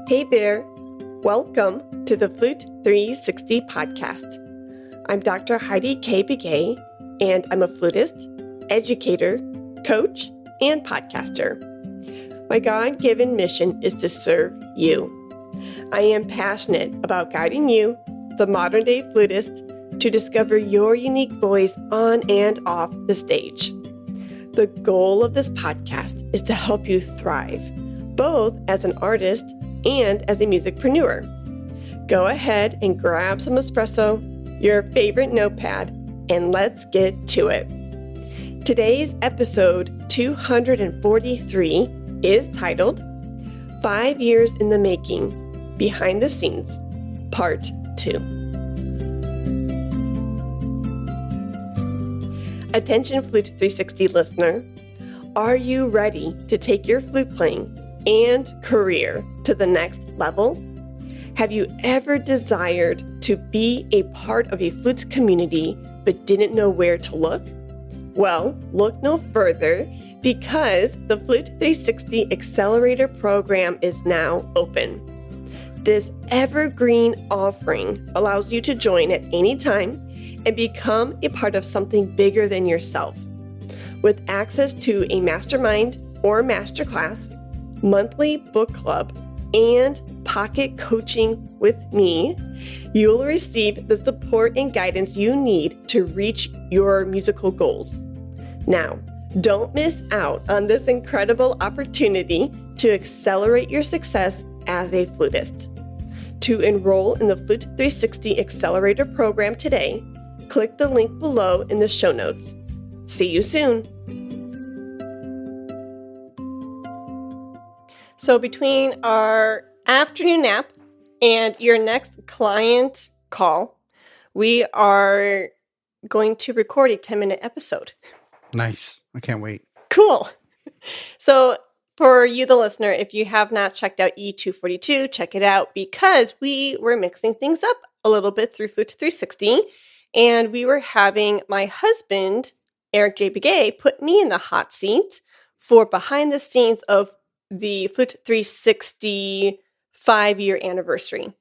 Hey there, welcome to the Flute 360 podcast. I'm Dr. Heidi K. Begay, and I'm a flutist, educator, coach, and podcaster. My God-given mission is to serve you. I am passionate about guiding you, the modern-day flutist, to discover your unique voice on and off the stage. The goal of this podcast is to help you thrive, both as an artist and as a musicpreneur. Go ahead and grab some espresso, your favorite notepad, and let's get to it. Today's episode 243 is titled 5 Years in the Making, Behind the Scenes, Part 2. Attention Flute 360 listener, are you ready to take your flute playing and career to the next level? Have you ever desired to be a part of a flute community but didn't know where to look? Well, look no further because the Flute 360 Accelerator program is now open. This evergreen offering allows you to join at any time and become a part of something bigger than yourself. With access to a mastermind or masterclass, monthly book club, and pocket coaching with me, you'll receive the support and guidance you need to reach your musical goals. Now, don't miss out on this incredible opportunity to accelerate your success as a flutist. To enroll in the Flute 360 Accelerator program today, click the link below in the show notes. See you soon. So between our afternoon nap and your next client call, we are going to record a 10-minute episode. Nice. I can't wait. Cool. So for you, the listener, if you have not checked out E242, check it out because we were mixing things up a little bit through Flute 360, and we were having my husband, Eric J. Begay, put me in the hot seat for behind the scenes of the Flute 360 5-year anniversary.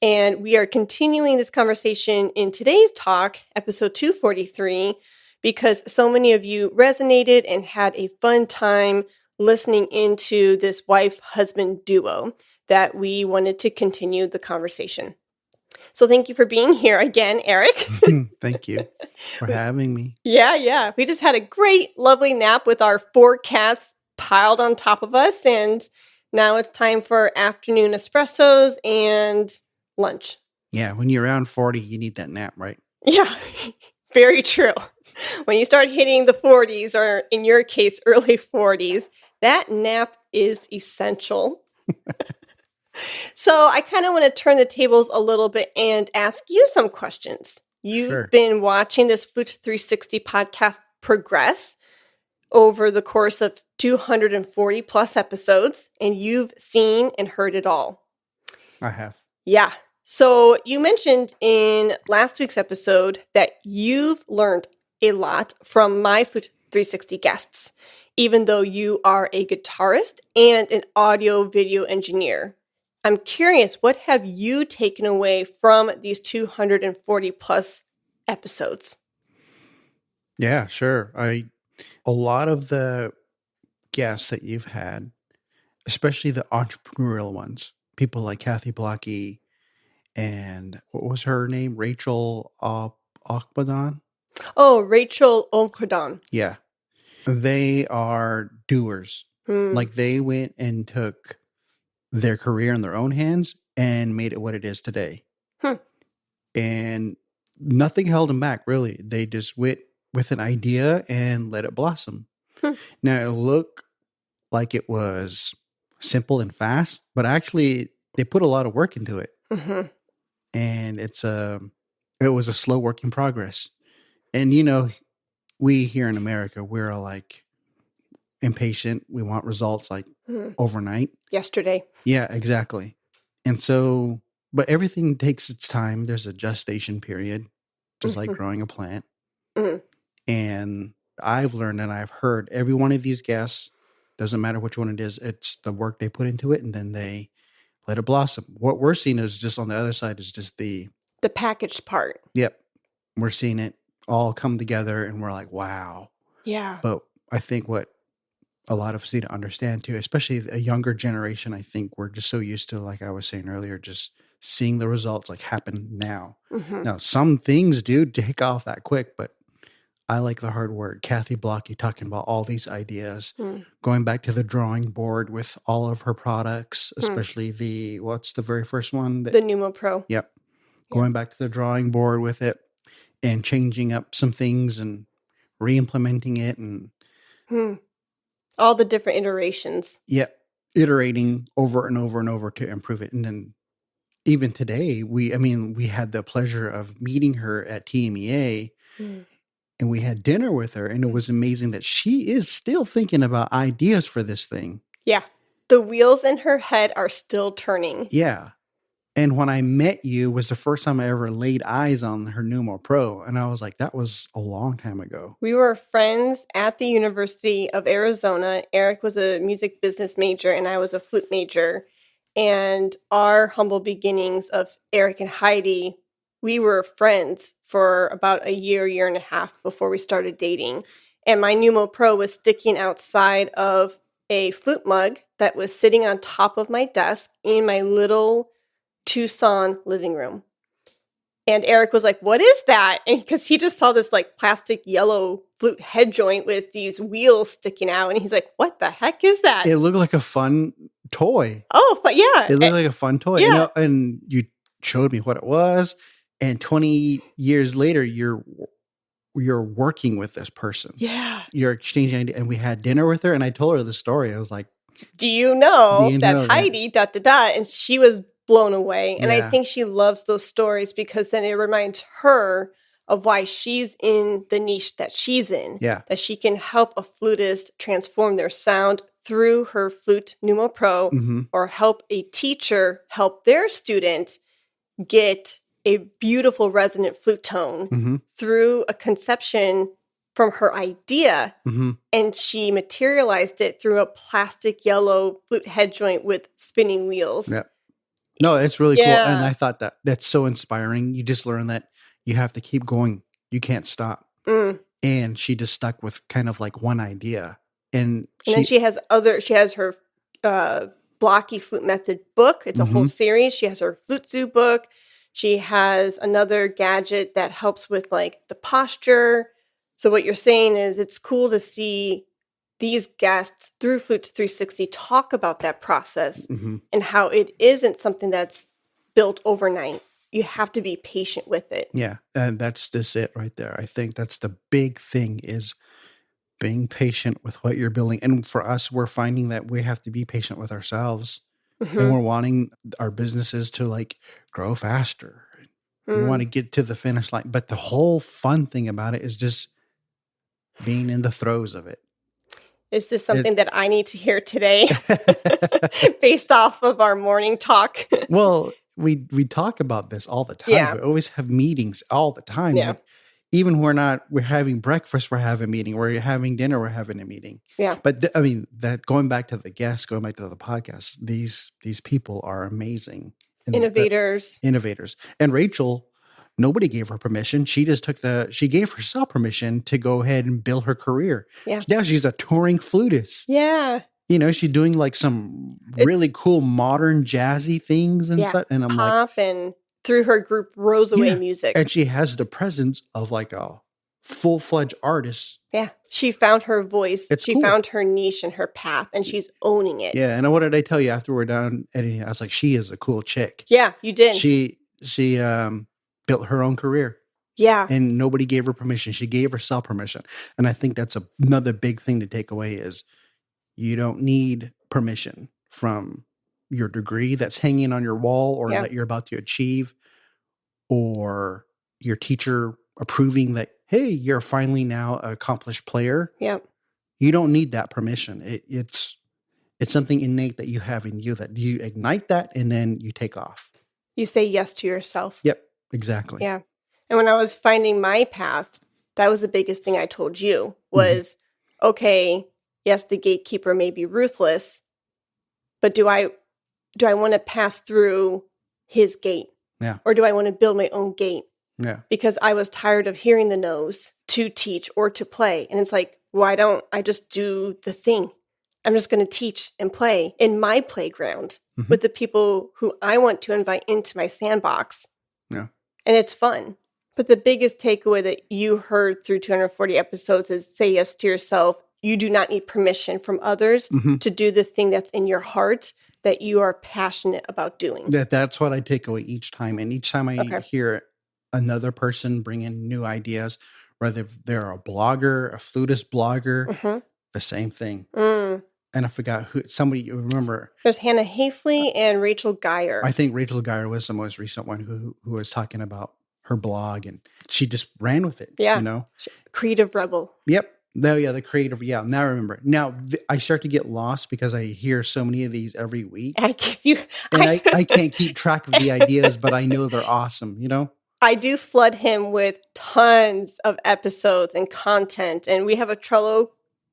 And we are continuing this conversation in today's talk, episode 243, because so many of you resonated and had a fun time listening into this wife-husband duo that we wanted to continue the conversation. So thank you for being here again, Eric. Thank you for having me. Yeah. We just had a great, lovely nap with our 4 cats piled on top of us, and now it's time for afternoon espressos and lunch. Yeah, when you're around 40, you need that nap, right? Yeah, very true. When you start hitting the 40s, or in your case, early 40s, that nap is essential. So I kind of want to turn the tables a little bit and ask you some questions. You've been watching this Flute 360 podcast progress over the course of 240 plus episodes, and you've seen and heard it all. I have. Yeah. So you mentioned in last week's episode that you've learned a lot from my Flute 360 guests, even though you are a guitarist and an audio video engineer. I'm curious, what have you taken away from these 240 plus episodes? Yeah, sure. A lot of the guests that you've had, especially the entrepreneurial ones, people like Kathy Blocky and what was her name? Rachel Okbadon? Oh, Rachel Okbadon. Yeah. They are doers. Like they went and took their career in their own hands and made it what it is today. And nothing held them back, really. They just went with an idea and let it blossom. Now, it looked like it was simple and fast, but actually they put a lot of work into it. And it was a slow work in progress. And, you know, we here in America, we're like impatient. We want results like overnight. Yesterday. Yeah, exactly. And so, but everything takes its time. There's a gestation period, just like growing a plant. And I've learned and I've heard every one of these guests, doesn't matter which one it is, it's the work they put into it, and then they let it blossom. What we're seeing is just on the other side is just the packaged part. Yep. We're seeing it all come together and we're like, wow. Yeah. But I think what a lot of us need to understand too, especially a younger generation, I think we're just so used to, like I was saying earlier, just seeing the results like happen now. Mm-hmm. Now, some things do take off that quick, but I like the hard work. Kathy Blocky talking about all these ideas, going back to the drawing board with all of her products, especially what's the very first one? The Numo Pro. Yep. Going back to the drawing board with it and changing up some things and re-implementing it and all the different iterations. Yep. Iterating over and over and over to improve it. And then even today, we had the pleasure of meeting her at TMEA and we had dinner with her, and it was amazing that she is still thinking about ideas for this thing. Yeah. The wheels in her head are still turning. Yeah. And when I met you was the first time I ever laid eyes on her Numo Pro. And I was like, that was a long time ago. We were friends at the University of Arizona. Eric was a music business major and I was a flute major. And our humble beginnings of Eric and Heidi, we were friends for about a year and a half before we started dating. And my Numo Pro was sticking outside of a flute mug that was sitting on top of my desk in my little Tucson living room. And Eric was like, what is that? And because he just saw this like plastic yellow flute head joint with these wheels sticking out. And he's like, what the heck is that? It looked like a fun toy. Oh, but yeah. It looked like a fun toy. Yeah. And you showed me what it was. And 20 years later, you're working with this person. Yeah. You're exchanging ideas. And we had dinner with her. And I told her the story. I was like, do you know that Heidi, ... And she was blown away. And I think she loves those stories because then it reminds her of why she's in the niche that she's in. Yeah. That she can help a flutist transform their sound through her Flute Numo Pro or help a teacher help their student get a beautiful resonant flute tone through a conception from her idea. And she materialized it through a plastic yellow flute head joint with spinning wheels. Yeah. No, it's really cool. And I thought that's so inspiring. You just learn that you have to keep going. You can't stop. And she just stuck with kind of like one idea. And then she has her Blocky Flute Method book. It's a whole series. She has her Flute Zoo book. She has another gadget that helps with like the posture. So what you're saying is it's cool to see these guests through Flute 360 talk about that process and how it isn't something that's built overnight. You have to be patient with it. Yeah. And that's just it right there. I think that's the big thing is being patient with what you're building. And for us, we're finding that we have to be patient with ourselves and we're wanting our businesses to like grow faster. We want to get to the finish line. But the whole fun thing about it is just being in the throes of it. Is this something that I need to hear today based off of our morning talk? Well, we talk about this all the time. Yeah. We always have meetings all the time. Yeah. Like, even we're having breakfast, we're having a meeting. We're having dinner, we're having a meeting. Yeah. But that going back to the guests, going back to the podcast, these people are amazing. Innovators. And Rachel, nobody gave her permission. She just she gave herself permission to go ahead and build her career. Yeah. Now she's a touring flutist. Yeah. You know, she's doing like some really cool modern jazzy things and stuff. And I'm pop and through her group Roseaway Music. And she has the presence of like a full-fledged artist. Yeah. She found her voice. It's she cool. found her niche and her path and she's owning it. Yeah. And what did I tell you after we're done editing? I was like, she is a cool chick. Yeah, you did. She built her own career. Yeah. And nobody gave her permission. She gave herself permission. And I think that's another big thing to take away is you don't need permission from your degree that's hanging on your wall or that you're about to achieve or your teacher approving that, hey, you're finally now an accomplished player. Yep. You don't need that permission. It's something innate that you have in you that you ignite that and then you take off. You say yes to yourself. Yep, exactly. Yeah. And when I was finding my path, that was the biggest thing I told you was, okay, yes, the gatekeeper may be ruthless, but do I do I want to pass through his gate? Yeah. Or do I want to build my own gate? Yeah. Because I was tired of hearing the no's to teach or to play. And it's like, why don't I just do the thing? I'm just going to teach and play in my playground with the people who I want to invite into my sandbox. Yeah. And it's fun. But the biggest takeaway that you heard through 240 episodes is say yes to yourself. You do not need permission from others to do the thing that's in your heart that you are passionate about doing. That's what I take away each time. And each time I hear another person bring in new ideas, whether they're a blogger, a flutist blogger, the same thing. And I forgot who, somebody, you remember. There's Hannah Hafley and Rachel Geyer. I think Rachel Geyer was the most recent one who was talking about her blog, and she just ran with it. Yeah. You know? Creative rebel. Yep. The creative. Yeah. Now I remember. Now I start to get lost because I hear so many of these every week. I can't keep track of the ideas, but I know they're awesome, you know? I do flood him with tons of episodes and content. And we have a Trello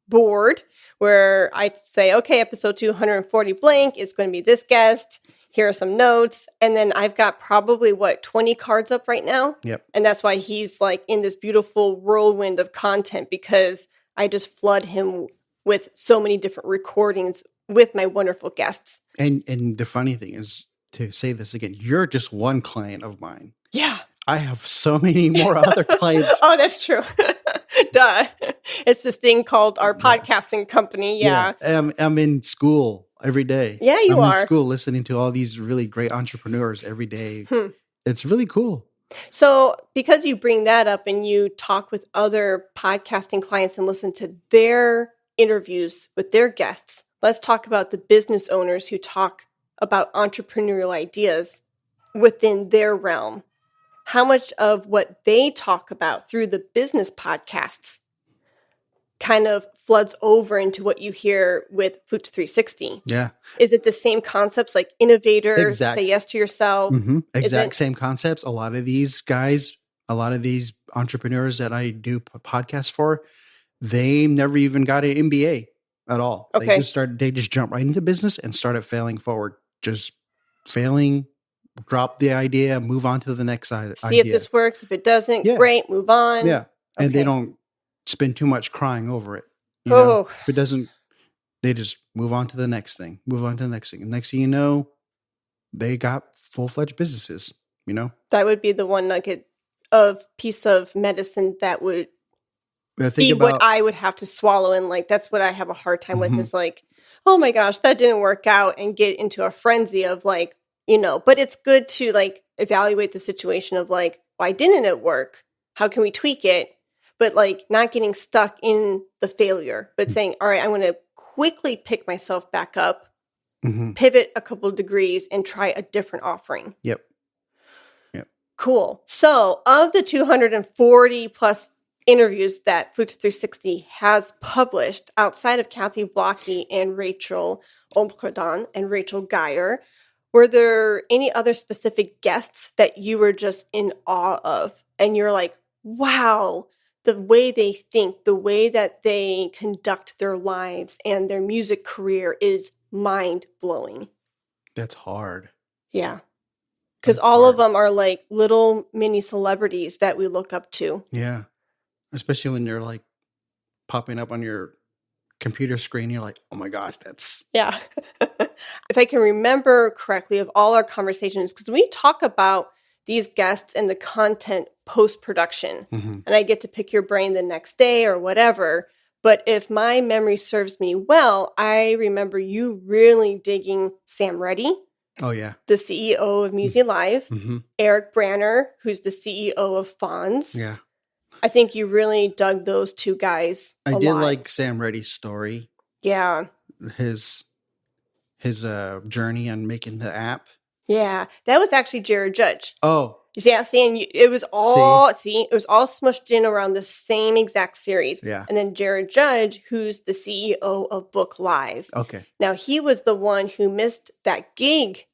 board where I say, okay, episode 240 blank is going to be this guest. Here are some notes. And then I've got probably 20 cards up right now. Yep. And that's why he's like in this beautiful whirlwind of content, because I just flood him with so many different recordings with my wonderful guests. And the funny thing is, to say this again, you're just one client of mine. Yeah. I have so many more other clients. Oh, that's true. Duh. It's this thing called our podcasting company. Yeah. I'm in school every day. Yeah, I'm in school listening to all these really great entrepreneurs every day. It's really cool. So because you bring that up and you talk with other podcasting clients and listen to their interviews with their guests, let's talk about the business owners who talk about entrepreneurial ideas within their realm. How much of what they talk about through the business podcasts kind of floods over into what you hear with Flute 360? Yeah. Is it the same concepts like innovators, say yes to yourself? Exact same concepts. A lot of these guys, a lot of these entrepreneurs that I do podcasts for, they never even got an MBA at all. Okay. They just jumped right into business and started failing forward. Just failing, drop the idea, move on to the next side. See if this works. If it doesn't, great, move on. Yeah. And they don't spend too much crying over it. You know? If it doesn't, they just move on to the next thing, move on to the next thing. And next thing you know, they got full-fledged businesses, you know? That would be the one nugget of piece of medicine that would be what I would have to swallow. And like, that's what I have a hard time with is like, oh my gosh, that didn't work out, and get into a frenzy of like, you know, but it's good to like evaluate the situation of like, why didn't it work? How can we tweak it? But like not getting stuck in the failure, but saying, all right, I'm going to quickly pick myself back up, pivot a couple of degrees, and try a different offering. Yep. Cool. So of the 240 plus interviews that Flute 360 has published outside of Kathy Blocky and Rachel Omkrodon and Rachel Geyer, were there any other specific guests that you were just in awe of? And you're like, wow, the way they think, the way that they conduct their lives and their music career is mind-blowing. That's hard. Yeah. Because all of them are like little mini celebrities that we look up to. Yeah. Especially when they're like popping up on your computer screen, you're like, oh my gosh, that's... Yeah. If I can remember correctly of all our conversations, because we talk about these guests and the content post-production, and I get to pick your brain the next day or whatever. But if my memory serves me well, I remember you really digging Sam Reddy. Oh, yeah. The CEO of Music Live. Eric Branner, who's the CEO of Fonz. Yeah. I think you really dug those two guys a did lot. like Sam Reddy's story. Yeah. His journey on making the app. Yeah. That was actually Jared Judge. Oh. Yeah, seeing it was all it was all smushed in around the same exact series. Yeah. And then Jared Judge, who's the CEO of Book Live. Okay. Now he was the one who missed that gig.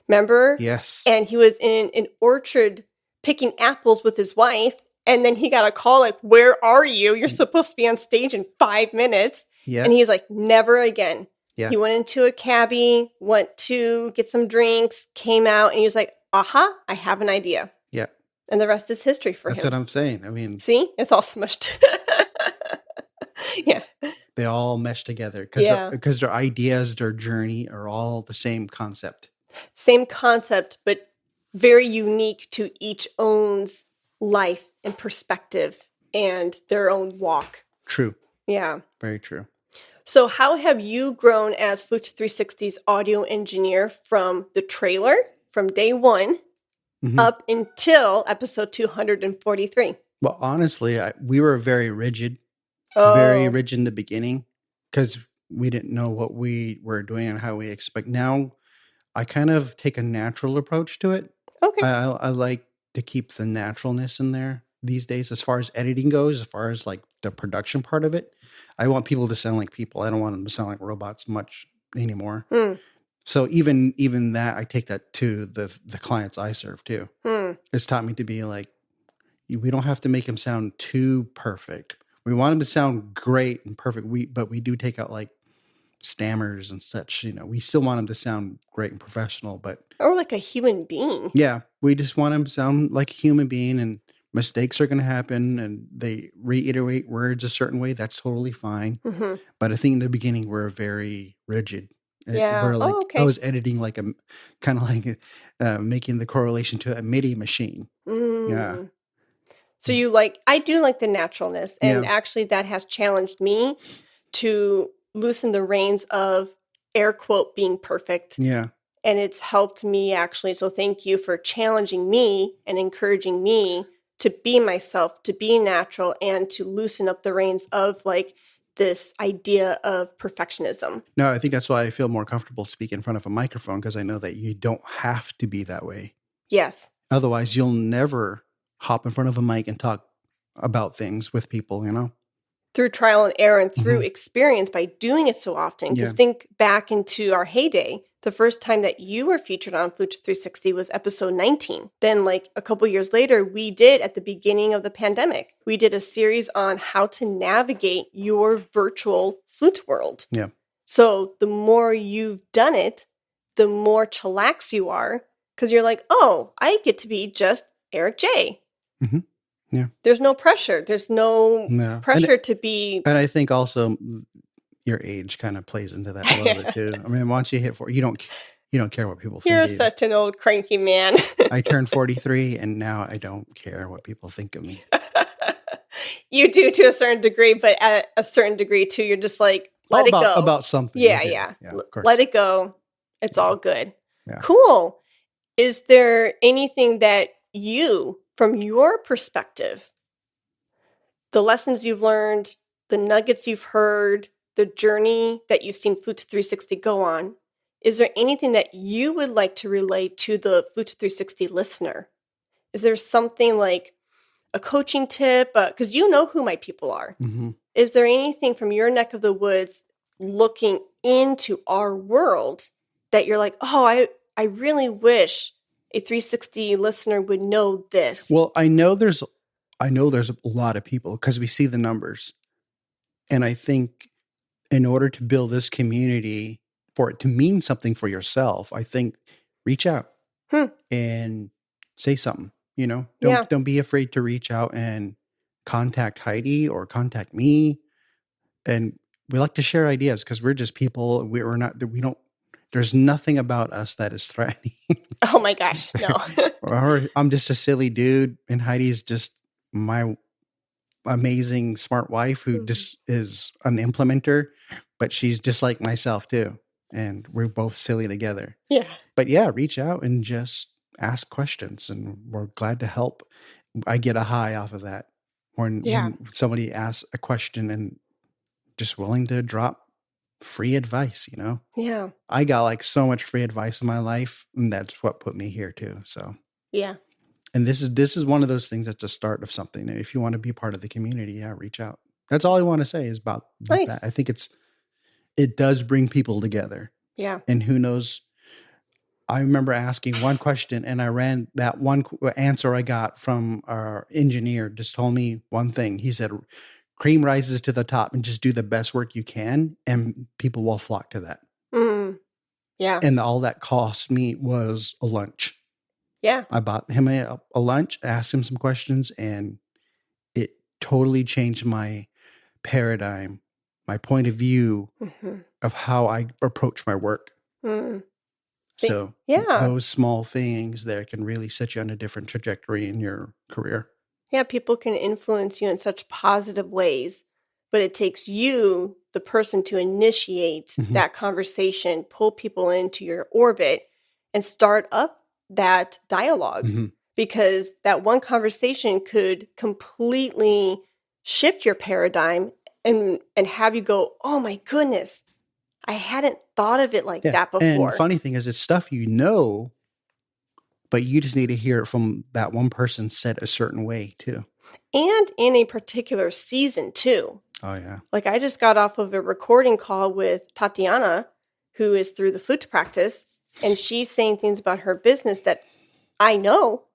Remember? Yes. And he was in an orchard picking apples with his wife. And then he got a call like, where are you? You're supposed to be on stage in 5 minutes. Yeah. And he's like, never again. Yeah. He went into a cabbie, went to get some drinks, came out, and he was like, aha, I have an idea. Yeah. And the rest is history for That's him. what I'm saying. I mean, see, it's all smushed. Yeah. they all mesh together because their ideas, their journey are all the same concept. Same concept, but very unique to each own's life and perspective and their own walk. True. Yeah. Very true. So how have you grown as Flute 360's audio engineer from the trailer, from day one, up until episode 243? Well, honestly, we were very rigid in the beginning because we didn't know what we were doing and how we expect. Now, I kind of take a natural approach to it. Okay. I like to keep the naturalness in there these days as far as editing goes, as far as like the production part of it. I want people to sound like people. I don't want them to sound like robots much anymore. So even that, I take that to the clients I serve too. It's taught me to be like, we don't have to make them sound too perfect. We want them to sound great and perfect. But we do take out like stammers and such. We still want them to sound great and professional, but or like a human being. Yeah, we just want them to sound like a human being, and mistakes are going to happen, and they reiterate words a certain way. That's totally fine. But I think in the beginning we're very rigid. Yeah. We're like, okay. I was editing like a kind of like making the correlation to a MIDI machine. Yeah. So I do like the naturalness, and actually that has challenged me to loosen the reins of air quote being perfect. Yeah. And it's helped me actually. So thank you for challenging me and encouraging me to be myself, to be natural, and to loosen up the reins of like this idea of perfectionism. No, I think that's why I feel more comfortable speaking in front of a microphone, because I know that you don't have to be that way. Yes. Otherwise, you'll never hop in front of a mic and talk about things with people, Through trial and error and through experience by doing it so often. Because think back into our heyday. The first time that you were featured on Flute 360 was episode 19. Then like a couple years later, we did at the beginning of the pandemic, we did a series on how to navigate your virtual flute world. Yeah. So the more you've done it, the more chillax you are, because you're like, oh, I get to be just Eric J. Yeah. There's no pressure. There's no pressure to be. And I think also your age kind of plays into that a little bit too. I mean, once you hit 40, you don't care what people think. You're such an old cranky man. I turned 43 and now I don't care what people think of me. You do to a certain degree, but at a certain degree too, you're just like, let it go. About something. Yeah. Let it go. It's all good. Yeah. Cool. Is there anything that you, from your perspective, the lessons you've learned, the nuggets you've heard, the journey that you've seen Flute 360 go on, is there anything that you would like to relate to the Flute 360 listener? Is there something like a coaching tip? Because you know who my people are. Is there anything from your neck of the woods looking into our world that you're like, oh, I really wish a 360 listener would know this? Well, I know there's a lot of people because we see the numbers. And I think in order to build this community, for it to mean something for yourself, I think reach out and say something, don't be afraid to reach out and contact Heidi or contact me. And we like to share ideas because we're just people. There's nothing about us that is threatening. Oh my gosh, no. Or I'm just a silly dude and Heidi's just my amazing smart wife who just is an implementer, but she's just like myself too. And we're both silly together. Yeah. But reach out and just ask questions and we're glad to help. I get a high off of that when somebody asks a question and just willing to drop free advice, Yeah. I got like so much free advice in my life, and that's what put me here too. So yeah. And this is one of those things that's a start of something. If you want to be part of the community, reach out. That's all I want to say is about that. I think it does bring people together. Yeah. And who knows? I remember asking one question and I ran that one answer I got from our engineer just told me one thing. He said, cream rises to the top and just do the best work you can and people will flock to that. Yeah. And all that cost me was a lunch. Yeah. I bought him a lunch, asked him some questions, and it totally changed my paradigm, my point of view of how I approach my work. So those small things there can really set you on a different trajectory in your career. Yeah, people can influence you in such positive ways, but it takes you, the person, to initiate that conversation, pull people into your orbit, and start up that dialogue. Because that one conversation could completely shift your paradigm and have you go, oh my goodness, I hadn't thought of it like that before. And funny thing is, it's stuff but you just need to hear it from that one person said a certain way too. And in a particular season too. Oh, yeah. Like I just got off of a recording call with Tatiana, who is through the Flute practice, and she's saying things about her business that I know,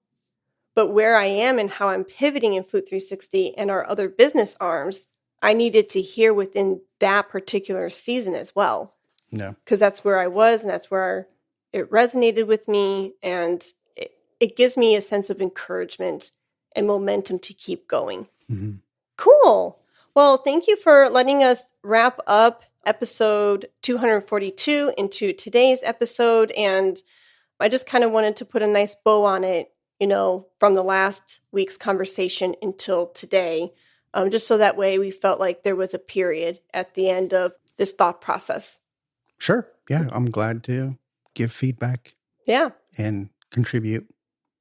but where I am and how I'm pivoting in Flute 360 and our other business arms, I needed to hear within that particular season as well. Yeah. Because that's where I was and that's where it resonated with me, and it gives me a sense of encouragement and momentum to keep going. Cool. Well, thank you for letting us wrap up episode 242 into today's episode. And I just kind of wanted to put a nice bow on it, from the last week's conversation until today, just so that way we felt like there was a period at the end of this thought process. Sure. Yeah. I'm glad to give feedback. Yeah. And contribute.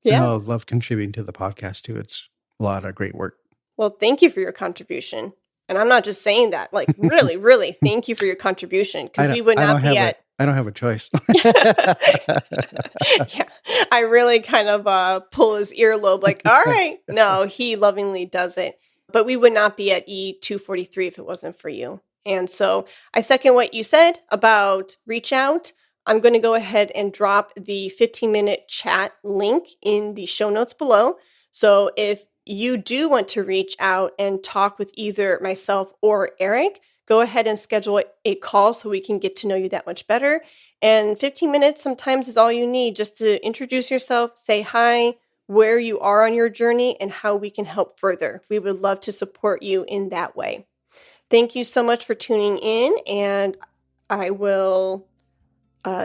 Yeah. I love contributing to the podcast too. It's a lot of great work. Well, thank you for your contribution. And I'm not just saying that, like really, really thank you for your contribution, because we would not be at... I don't have a choice. Yeah, I really kind of pull his earlobe like, all right. No, he lovingly does it. But we would not be at E243 if it wasn't for you. And so I second what you said about reach out. I'm going to go ahead and drop the 15-minute chat link in the show notes below. So if you do want to reach out and talk with either myself or Eric, go ahead and schedule a call so we can get to know you that much better. And 15 minutes sometimes is all you need just to introduce yourself, say hi, where you are on your journey, and how we can help further. We would love to support you in that way. Thank you so much for tuning in, and I will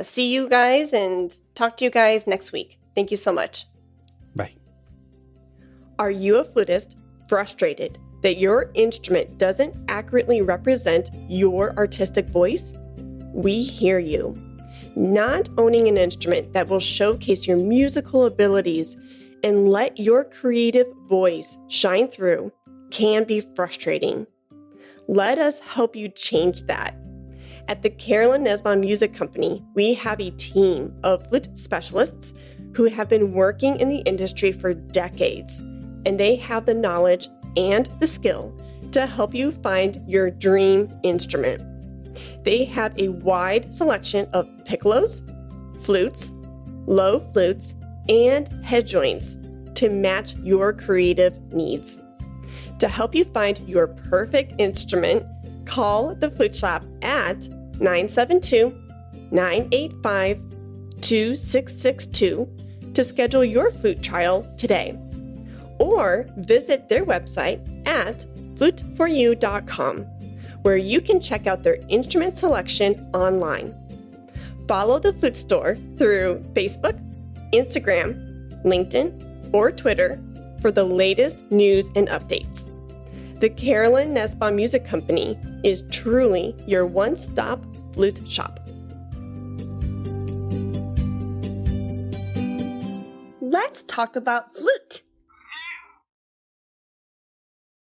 see you guys and talk to you guys next week. Thank you so much. Bye. Are you a flutist frustrated that your instrument doesn't accurately represent your artistic voice? We hear you. Not owning an instrument that will showcase your musical abilities and let your creative voice shine through can be frustrating. Let us help you change that. At the Carolyn Nesbaum Music Company, we have a team of flute specialists who have been working in the industry for decades, and they have the knowledge and the skill to help you find your dream instrument. They have a wide selection of piccolos, flutes, low flutes, and head joints to match your creative needs. To help you find your perfect instrument, call the Flute Shop at 972-985-2662 to schedule your flute trial today. Or visit their website at fluteforyou.com, where you can check out their instrument selection online. Follow the Flute Store through Facebook, Instagram, LinkedIn, or Twitter for the latest news and updates. The Carolyn Nesbaum Music Company is truly your one-stop flute shop. Let's talk about flute.